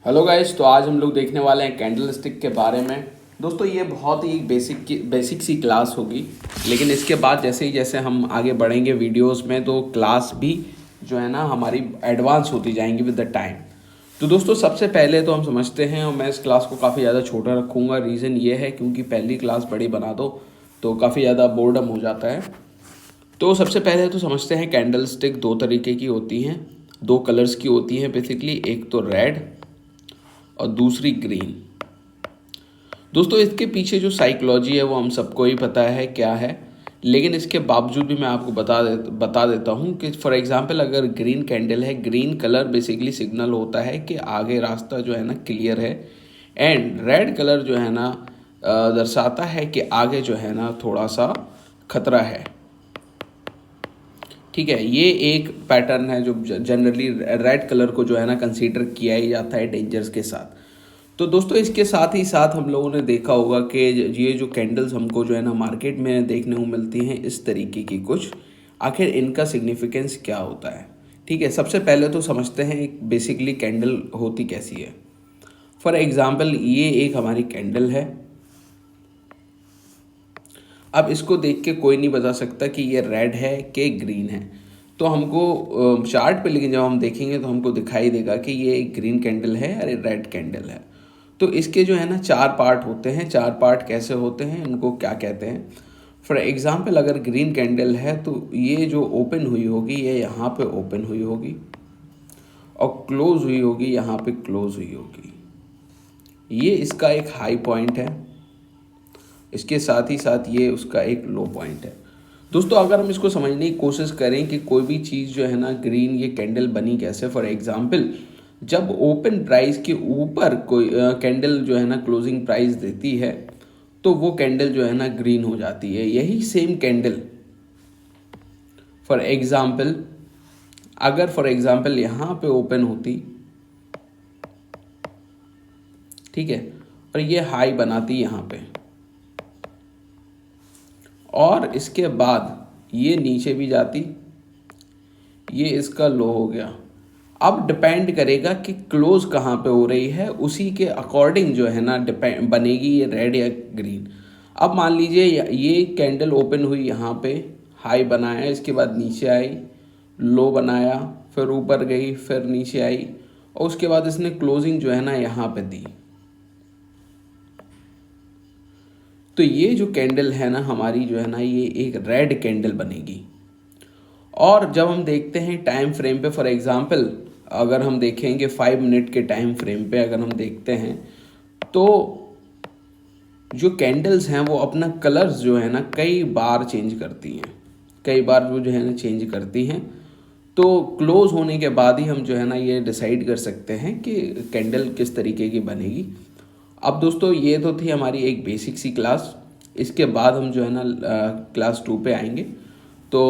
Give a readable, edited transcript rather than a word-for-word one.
Hello guys, तो आज हम लोग देखने वाले हैं कैंडल स्टिक के बारे में। दोस्तों ये बहुत ही बेसिक सी क्लास होगी, लेकिन इसके बाद जैसे हम आगे बढ़ेंगे वीडियोस में तो क्लास भी जो है ना हमारी एडवांस होती जाएंगी विद द टाइम। तो दोस्तों सबसे पहले तो हम समझते हैं, और मैं इस क्लास को काफ़ी ज़्यादा छोटा रखूँगा। रीज़न ये है क्योंकि पहली क्लास बड़ी बना दो तो काफ़ी ज़्यादा बोर्डम हो जाता है। तो सबसे पहले तो समझते हैं कैंडल स्टिक दो तरीके की होती हैं, दो कलर्स की होती हैं बेसिकली, एक तो रेड और दूसरी ग्रीन। दोस्तों इसके पीछे जो साइकोलॉजी है वो हम सबको ही पता है क्या है, लेकिन इसके बावजूद भी मैं आपको बता देता हूँ कि फॉर एग्जांपल अगर ग्रीन कैंडल है, ग्रीन कलर बेसिकली सिग्नल होता है कि आगे रास्ता जो है ना क्लियर है, एंड रेड कलर जो है ना दर्शाता है कि आगे जो है ना थोड़ा सा खतरा है। ठीक है, ये एक पैटर्न है जो जनरली रेड कलर को जो है ना कंसीडर किया ही जाता है डेंजर्स के साथ। तो दोस्तों इसके साथ ही साथ हम लोगों ने देखा होगा कि ये जो कैंडल्स हमको जो है ना मार्केट में देखने को मिलती हैं इस तरीके की कुछ, आखिर इनका सिग्निफिकेंस क्या होता है। ठीक है, सबसे पहले तो समझते हैं एक बेसिकली कैंडल होती कैसी है। फॉर एग्जांपल ये एक हमारी कैंडल है। अब इसको देख के कोई नहीं बता सकता कि ये रेड है कि ग्रीन है, तो हमको चार्ट पे, लेकिन जब हम देखेंगे तो हमको दिखाई देगा कि ये एक ग्रीन कैंडल है और रेड कैंडल है। तो इसके जो है ना चार पार्ट होते हैं। चार पार्ट कैसे होते हैं, इनको क्या कहते हैं। फॉर एग्जांपल अगर ग्रीन कैंडल है तो ये जो ओपन हुई होगी ये यहाँ पे ओपन हुई होगी, और क्लोज हुई होगी यहाँ पे क्लोज हुई होगी। ये इसका एक हाई पॉइंट है, इसके साथ ही साथ ये उसका एक लो पॉइंट है। दोस्तों अगर हम इसको समझने की कोशिश करें कि कोई भी चीज़ जो है ना ग्रीन, ये कैंडल बनी कैसे। फॉर एग्जांपल जब ओपन प्राइस के ऊपर कोई कैंडल जो है ना क्लोजिंग प्राइस देती है तो वो कैंडल जो है ना ग्रीन हो जाती है। यही सेम कैंडल फॉर एग्जांपल यहाँ पे ओपन होती, ठीक है, और ये हाई बनाती यहाँ पे, और इसके बाद ये नीचे भी जाती, ये इसका लो हो गया। अब डिपेंड करेगा कि क्लोज कहाँ पे हो रही है, उसी के अकॉर्डिंग जो है ना डिपेंड बनेगी ये रेड या ग्रीन। अब मान लीजिए ये कैंडल ओपन हुई यहाँ पे, हाई बनाया, इसके बाद नीचे आई, लो बनाया, फिर ऊपर गई, फिर नीचे आई, और उसके बाद इसने क्लोजिंग जो है ना यहाँ पे दी। तो ये जो कैंडल है ना हमारी जो है ना ये एक रेड कैंडल बनेगी। और जब हम देखते हैं टाइम फ्रेम पे, फॉर एग्जांपल अगर हम देखेंगे 5 मिनट के टाइम फ्रेम पे अगर हम देखते हैं तो जो कैंडल्स हैं वो अपना कलर्स जो है ना कई बार चेंज करती हैं, कई बार वो जो है ना चेंज करती हैं। तो क्लोज होने के बाद ही हम जो है ना ये डिसाइड कर सकते हैं कि कैंडल किस तरीके की बनेगी। अब दोस्तों ये तो थी हमारी एक बेसिक सी क्लास। इसके बाद हम जो है ना क्लास 2 पे आएंगे। तो